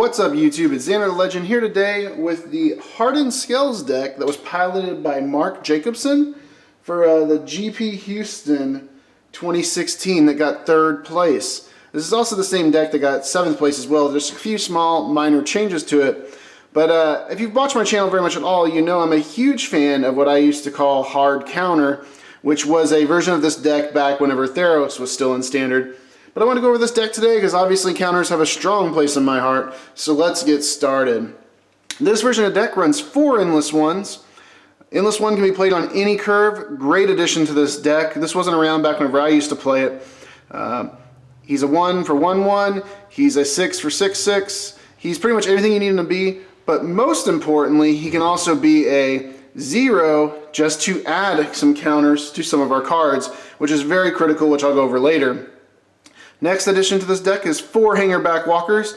What's up YouTube, it's Zandar the Legend here today with the Hardened Scales deck that was piloted by Mark Jacobson for the GP Houston 2016 that got 3rd place. This is also the same deck that got 7th place as well. There's a few small minor changes to it, but if you've watched my channel very much at all, you know I'm a huge fan of what I used to call Hard Counter, which was a version of this deck back whenever Theros was still in Standard. But I want to go over this deck today because obviously counters have a strong place in my heart, so let's get started. This version of the deck runs 4 Endless Ones. Endless One can be played on any curve. Great addition to this deck. This wasn't around back whenever I used to play it. He's a 1 for 1/1. He's a 6 for 6/6. He's pretty much everything you need him to be, but most importantly, he can also be a 0 just to add some counters to some of our cards, which is very critical, which I'll go over later. Next addition to this deck is 4 Hangarback Walkers.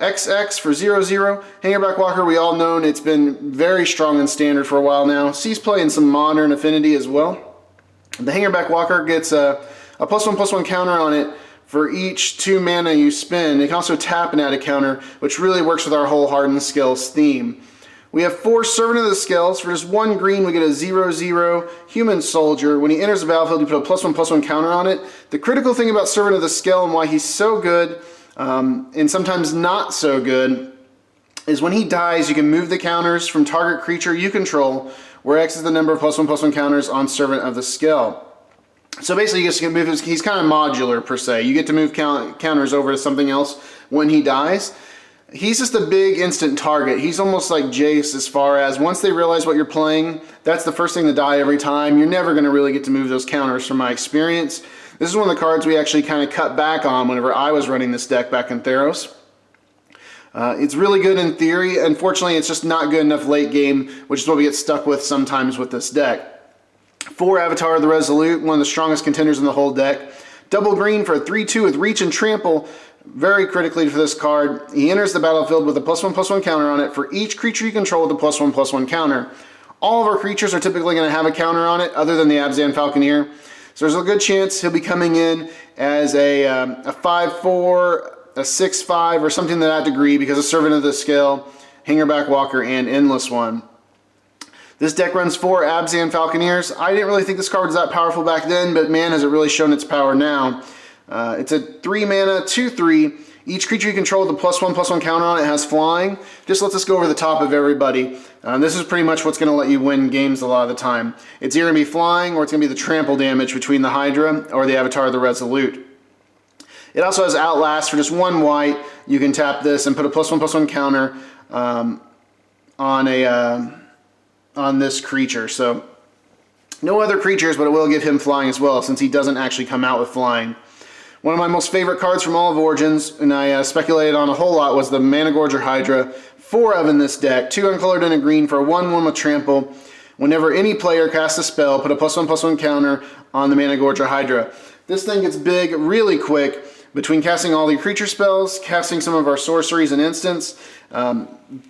XX for 0/0. Hangarback Walker, we all know, it's been very strong in Standard for a while now. Sees play in some Modern Affinity as well. The Hangarback Walker gets a +1/+1 counter on it for each 2 mana you spend. It can also tap and add a counter, which really works with our whole Hardened Scales theme. We have 4 Servant of the Scales. For just 1 green, we get a 0/0 human soldier. When he enters the battlefield, you put a +1/+1 counter on it. The critical thing about Servant of the Scale and why he's so good, and sometimes not so good, is when he dies, you can move the counters from target creature you control, where X is the number of +1/+1 counters on Servant of the Scale. So basically, you just get move. He's kind of modular per se. You get to move counters over to something else when he dies. He's just a big instant target. He's almost like Jace as far as once they realize what you're playing, that's the first thing to die every time. You're never going to really get to move those counters from my experience. This is one of the cards we actually kind of cut back on whenever I was running this deck back in Theros. It's really good in theory. Unfortunately, it's just not good enough late game, which is what we get stuck with sometimes with this deck. 4 Avatar of the Resolute, one of the strongest contenders in the whole deck. Double green for a 3/2 with Reach and Trample. Very critically for this card, he enters the battlefield with a +1/+1 counter on it for each creature you control with a +1/+1 counter. All of our creatures are typically going to have a counter on it, other than the Abzan Falconer. So there's a good chance he'll be coming in as a 5/4, a 6/5, or something to that degree because of Servant of the Scale, Hangarback Walker, and Endless One. This deck runs 4 Abzan Falconers. I didn't really think this card was that powerful back then, but man, has it really shown its power now. It's a 3 mana, 2/3. Each creature you control with a +1/+1 counter on it has flying. Just lets us go over the top of everybody. This is pretty much what's going to let you win games a lot of the time. It's either going to be flying or it's going to be the trample damage between the Hydra or the Avatar of the Resolute. It also has Outlast for just 1 white. You can tap this and put a +1/+1 counter on this creature. So no other creatures, but it will give him flying as well since he doesn't actually come out with flying. One of my most favorite cards from all of Origins, and I speculated on a whole lot, was the Managorger Hydra. 4 of in this deck, 2 uncolored and a green for a 1/1 with Trample. Whenever any player casts a spell, put a +1/+1 counter on the Managorger Hydra. This thing gets big really quick between casting all the creature spells, casting some of our sorceries and instants.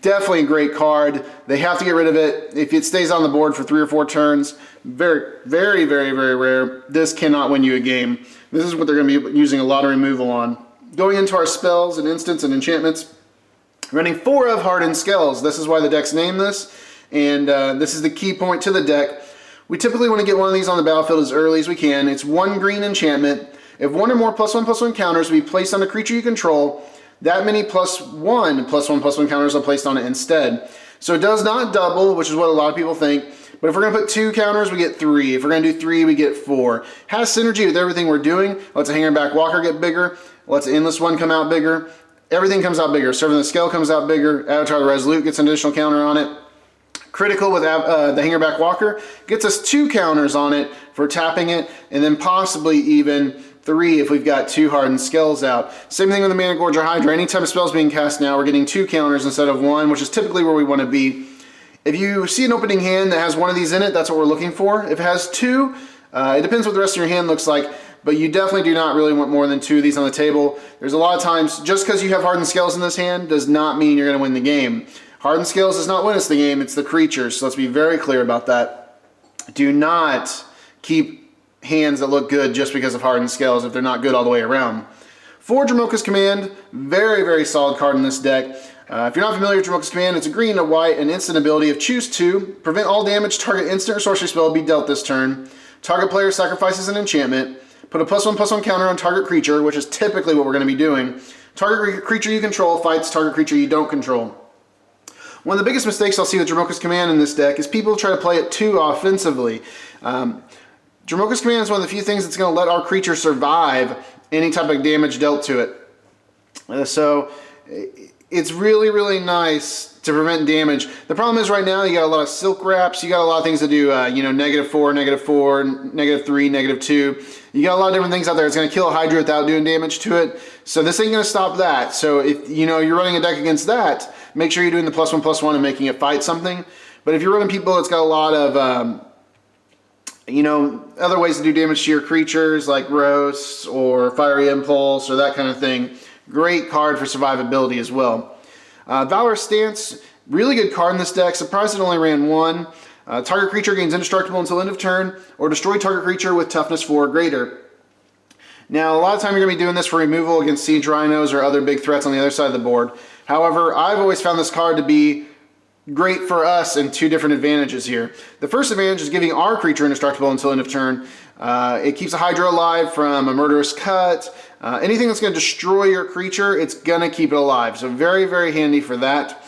Definitely a great card. They have to get rid of it. If it stays on the board for 3 or 4 turns, very, very, very, very rare. This cannot win you a game. This is what they're going to be using a lot of removal on. Going into our spells and instants and enchantments, running 4 of Hardened Scales. This is why the deck's named this, and this is the key point to the deck. We typically want to get one of these on the battlefield as early as we can. It's 1 green enchantment. If 1 or more +1/+1 counters be placed on a creature you control, that many +1/+1 counters are placed on it instead. So it does not double, which is what a lot of people think. But if we're going to put 2 counters, we get 3. If we're going to do 3, we get 4. Has synergy with everything we're doing. Lets a Hangarback Walker get bigger. Lets the Endless One come out bigger. Everything comes out bigger. Servant of the Scale comes out bigger. Avatar of the Resolute gets an additional counter on it. Critical with the Hangarback Walker. Gets us 2 counters on it for tapping it. And then possibly even 3 if we've got 2 Hardened Scales out. Same thing with the Managorger Hydra. Anytime a spell's being cast now, we're getting 2 counters instead of 1, which is typically where we want to be. If you see an opening hand that has 1 of these in it, that's what we're looking for. If it has 2, it depends what the rest of your hand looks like, but you definitely do not really want more than 2 of these on the table. There's a lot of times, just because you have Hardened Scales in this hand does not mean you're going to win the game. Hardened Scales does not win us the game, it's the creatures, so let's be very clear about that. Do not keep hands that look good just because of Hardened Scales if they're not good all the way around. For Dromoka's Command, very, very solid card in this deck. If you're not familiar with Dromoka's command, it's a green, a white, an instant ability of choose 2. Prevent all damage, target instant or sorcery spell be dealt this turn. Target player sacrifices an enchantment. Put a +1/+1 counter on target creature, which is typically what we're going to be doing. Target creature you control fights target creature you don't control. One of the biggest mistakes I'll see with Dromoka's command in this deck is people try to play it too offensively. Dromoka's command is one of the few things that's going to let our creature survive any type of damage dealt to it. So it's really, really nice to prevent damage. The problem is right now you got a lot of Silkwraps, you got a lot of things to do, you know, -4, -4, -3, -2. You got a lot of different things out there. It's going to kill a Hydra without doing damage to it. So this ain't going to stop that. So if you know you're running a deck against that, make sure you're doing the +1/+1 and making it fight something. But if you're running people that's got a lot of you know, other ways to do damage to your creatures like Roast or Fiery Impulse or that kind of thing, great card for survivability as well. Valorous Stance, really good card in this deck. Surprised it only ran 1. Target creature gains indestructible until end of turn, or destroy target creature with toughness 4 or greater. Now, a lot of time you're going to be doing this for removal against Siege Rhinos or other big threats on the other side of the board. However, I've always found this card to be great for us in 2 different advantages here. The first advantage is giving our creature indestructible until end of turn. It keeps a Hydra alive from a murderous cut. Anything that's going to destroy your creature, it's going to keep it alive. So very, very handy for that.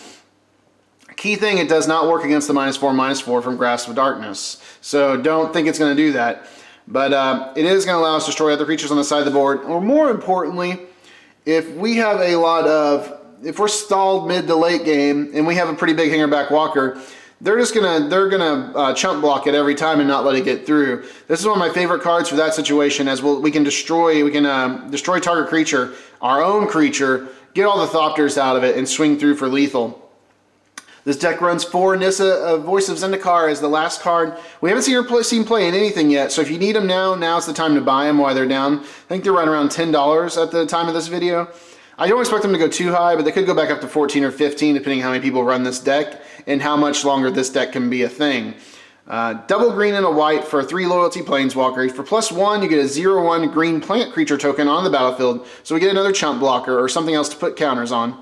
Key thing, it does not work against the -4/-4 from Grasp of Darkness. So don't think it's going to do that. But it is going to allow us to destroy other creatures on the side of the board. Or more importantly, if we have a lot of, if we're stalled mid to late game and we have a pretty big Hangarback Walker, they're gonna chump block it every time and not let it get through. This is one of my favorite cards for that situation, as we can destroy target creature, our own creature, get all the Thopters out of it, and swing through for lethal. This deck runs 4 Nissa, Voice of Zendikar as the last card. We haven't seen her play in anything yet, so if you need them now, now's the time to buy them while they're down. I think they're right around $10 at the time of this video. I don't expect them to go too high, but they could go back up to 14 or 15 depending how many people run this deck and how much longer this deck can be a thing. Double green and a white for a 3 loyalty planeswalker. For +1, you get a 0/1 green plant creature token on the battlefield, so we get another chump blocker or something else to put counters on.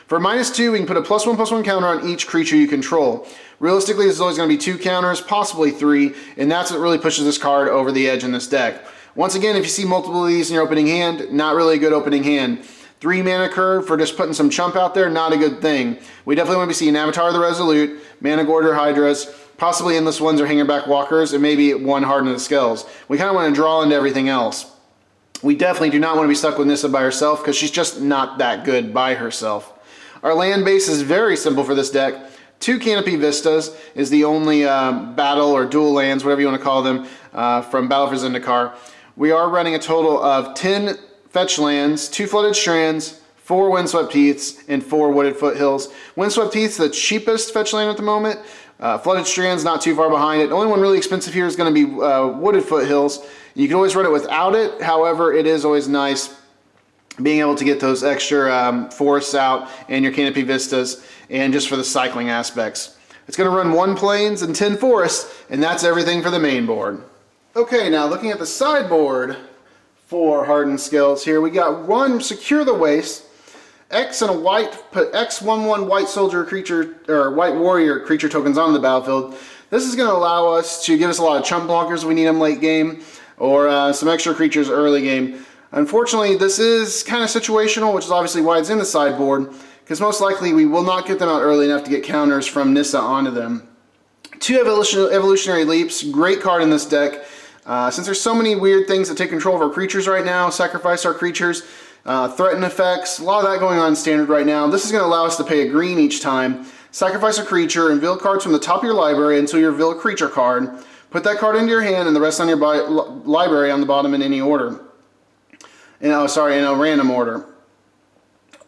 For -2, we can put a +1/+1 counter on each creature you control. Realistically, there's always going to be 2 counters, possibly 3, and that's what really pushes this card over the edge in this deck. Once again, if you see multiple of these in your opening hand, not really a good opening hand. 3 mana curve for just putting some chump out there, not a good thing. We definitely want to be seeing Avatar of the Resolute, Managorger Hydras, possibly Endless Ones or Hangarback Walkers, and maybe 1 Hardened Scales. We kind of want to draw into everything else. We definitely do not want to be stuck with Nissa by herself because she's just not that good by herself. Our land base is very simple for this deck. 2 Canopy Vistas is the only battle or dual lands, whatever you want to call them, from Battle for Zendikar. We are running a total of 10 fetch lands, 2 Flooded Strands, 4 Windswept Heaths, and 4 Wooded Foothills. Windswept Heath's the cheapest fetch land at the moment. Flooded Strand's not too far behind it. The only one really expensive here is going to be Wooded Foothills. You can always run it without it. However, it is always nice being able to get those extra forests out and your Canopy Vistas, and just for the cycling aspects. It's going to run 1 plains and 10 forests, and that's everything for the main board. Okay, now looking at the sideboard for Hardened Scales here, we got 1 Secure the Waste, X and a white, put X/1/1 white soldier creature, or white warrior creature tokens on the battlefield. This is going to allow us to give us a lot of chump blockers if we need them late game, or some extra creatures early game. Unfortunately, this is kind of situational, which is obviously why it's in the sideboard, because most likely we will not get them out early enough to get counters from Nissa onto them. 2 Evolutionary Leaps, great card in this deck. Since there's so many weird things that take control of our creatures right now, sacrifice our creatures, threaten effects, a lot of that going on in Standard right now. This is going to allow us to pay a green each time, sacrifice a creature, and reveal cards from the top of your library until you reveal a creature card. Put that card into your hand and the rest on your library on the bottom in any order. In a random order.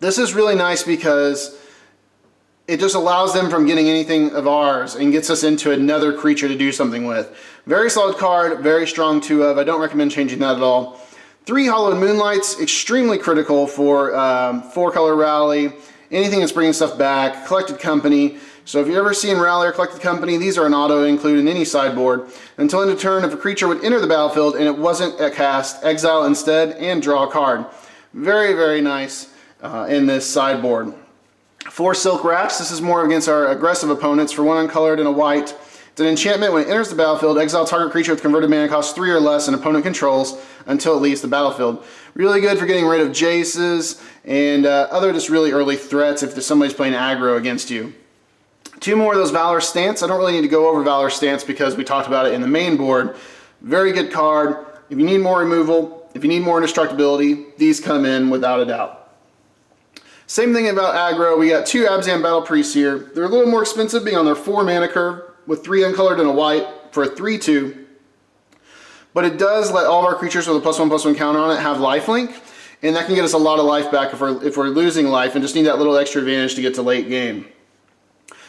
This is really nice because it just allows them from getting anything of ours and gets us into another creature to do something with. Very solid card, very strong 2 of. I don't recommend changing that at all. 3 Hallowed Moonlights, extremely critical for 4-color rally, anything that's bringing stuff back, Collected Company. So if you're ever seeing Rally or Collected Company, these are an auto include in any sideboard. Until end of turn, if a creature would enter the battlefield and it wasn't a cast, exile instead and draw a card. Very, very nice in this sideboard. 4 Silkwraps. This is more against our aggressive opponents for 1 uncolored and a white. It's an enchantment. When it enters the battlefield, exile target creature with converted mana cost 3 or less and opponent controls until it leaves the battlefield. Really good for getting rid of Jaces and other just really early threats if somebody's playing aggro against you. 2 more of those Valorous Stance. I don't really need to go over Valorous Stance because we talked about it in the main board. Very good card. If you need more removal, if you need more indestructibility, these come in without a doubt. Same thing about aggro. We got 2 Abzan Battle Priests here. They're a little more expensive, being on their 4 mana curve with 3 uncolored and a white for a 3/2. But it does let all of our creatures with a +1/+1 counter on it have lifelink, and that can get us a lot of life back if we're losing life and just need that little extra advantage to get to late game.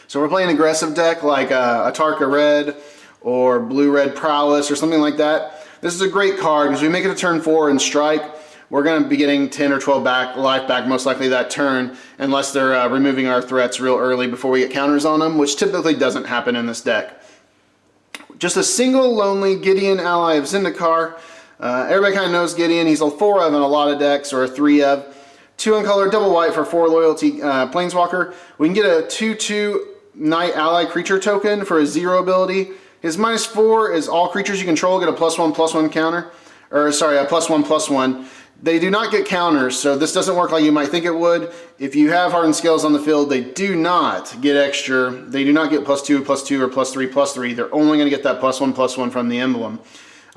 So we're playing an aggressive deck like a Tarka Red or Blue-Red Prowess or something like that. This is a great card because we make it a turn 4 and strike. We're going to be getting 10 or 12 life back most likely that turn, unless they're removing our threats real early before we get counters on them, which typically doesn't happen in this deck. Just a single lonely Gideon ally of Zendikar. Everybody kind of knows Gideon. He's a 4 of in a lot of decks, or a 3 of. 2 uncolored, double white for 4 loyalty Planeswalker. We can get a 2/2 Knight ally creature token for a 0 ability. His -4 is all creatures you control get a +1/+1 counter. Or sorry, a +1/+1. They do not get counters, so this doesn't work like you might think it would. If you have Hardened Scales on the field, they do not get extra. They do not get +2/+2 or +3/+3. They're only going to get that +1/+1 from the emblem.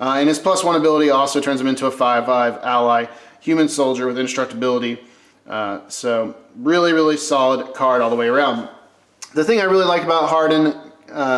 And his +1 ability also turns him into a 5/5 ally, human soldier with indestructibility. So really, really solid card all the way around. The thing I really like about Hardened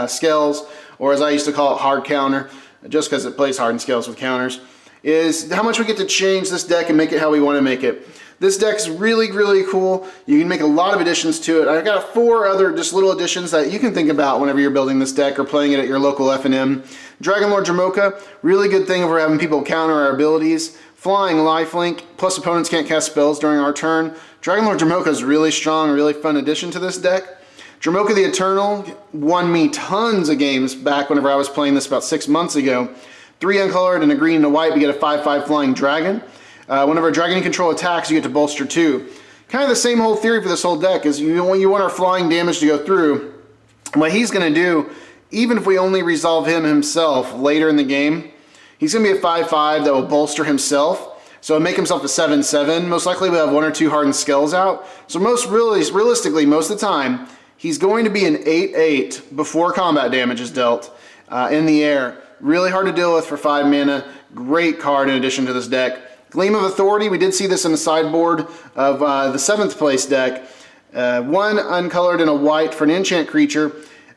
Scales, or as I used to call it, Hard Counter, just because it plays Hardened Scales with counters, is how much we get to change this deck and make it how we want to make it. This deck's really, really cool. You can make a lot of additions to it. I've got 4 other just little additions that you can think about whenever you're building this deck or playing it at your local F&M. Dragonlord Dromoka, really good thing if we're having people counter our abilities. Flying lifelink, plus opponents can't cast spells during our turn. Dragonlord Dromoka is really strong, a really fun addition to this deck. Dromoka the Eternal won me tons of games back whenever I was playing this about 6 months ago. 3 uncolored and a green and a white, we get a 5/5 flying dragon. Whenever a dragon you control attacks, you get to bolster 2. Kind of the same whole theory for this whole deck is you want our flying damage to go through. What he's going to do, even if we only resolve him himself later in the game, he's going to be a 5/5 that will bolster himself. So it'll make himself a 7/7. Most likely we'll have 1 or 2 Hardened Scales out. So realistically, most of the time, he's going to be an 8/8 before combat damage is dealt in the air. Really hard to deal with for 5 mana. Great card in addition to this deck. Gleam of Authority, we did see this in the sideboard of the 7th place deck. 1 uncolored and a white for an enchant creature.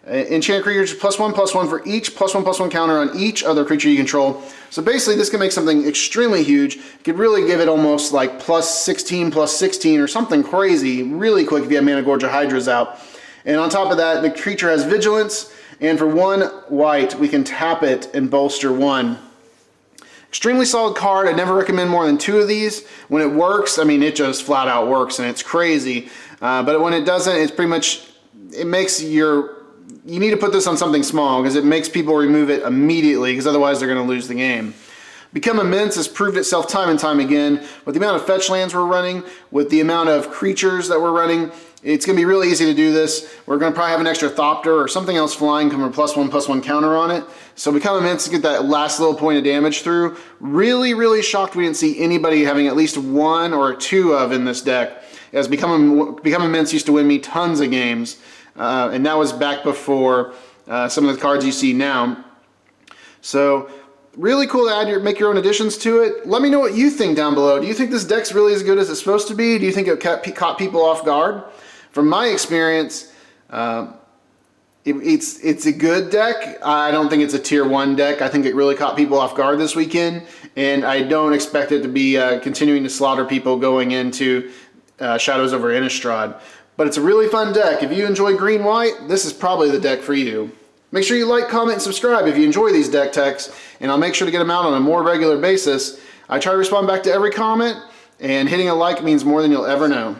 Enchant creatures +1/+1 for each +1/+1 counter on each other creature you control. So basically this can make something extremely huge. You could really give it almost like +16/+16 or something crazy really quick if you have Managorger Hydras out. And on top of that, the creature has Vigilance, and for 1 white, we can tap it and bolster 1. Extremely solid card. I never recommend more than 2 of these. When it works, I mean, it just flat out works, and it's crazy. But when it doesn't, it's pretty much, it makes you need to put this on something small, because it makes people remove it immediately, because otherwise they're going to lose the game. Become Immense has proved itself time and time again. With the amount of fetch lands we're running, with the amount of creatures that we're running, it's going to be really easy to do this. We're going to probably have an extra Thopter or something else flying, come with a +1/+1 counter on it. So Become Immense to get that last little point of damage through. Really, really shocked we didn't see anybody having at least 1 or 2 of in this deck, as Become Immense used to win me tons of games. And that was back before some of the cards you see now. So really cool to make your own additions to it. Let me know what you think down below. Do you think this deck's really as good as it's supposed to be? Do you think it caught people off guard? From my experience, it's a good deck. I don't think it's a tier 1 deck. I think it really caught people off guard this weekend, and I don't expect it to be continuing to slaughter people going into Shadows over Innistrad. But it's a really fun deck. If you enjoy green-white, this is probably the deck for you. Make sure you like, comment, and subscribe if you enjoy these deck techs, and I'll make sure to get them out on a more regular basis. I try to respond back to every comment, and hitting a like means more than you'll ever know.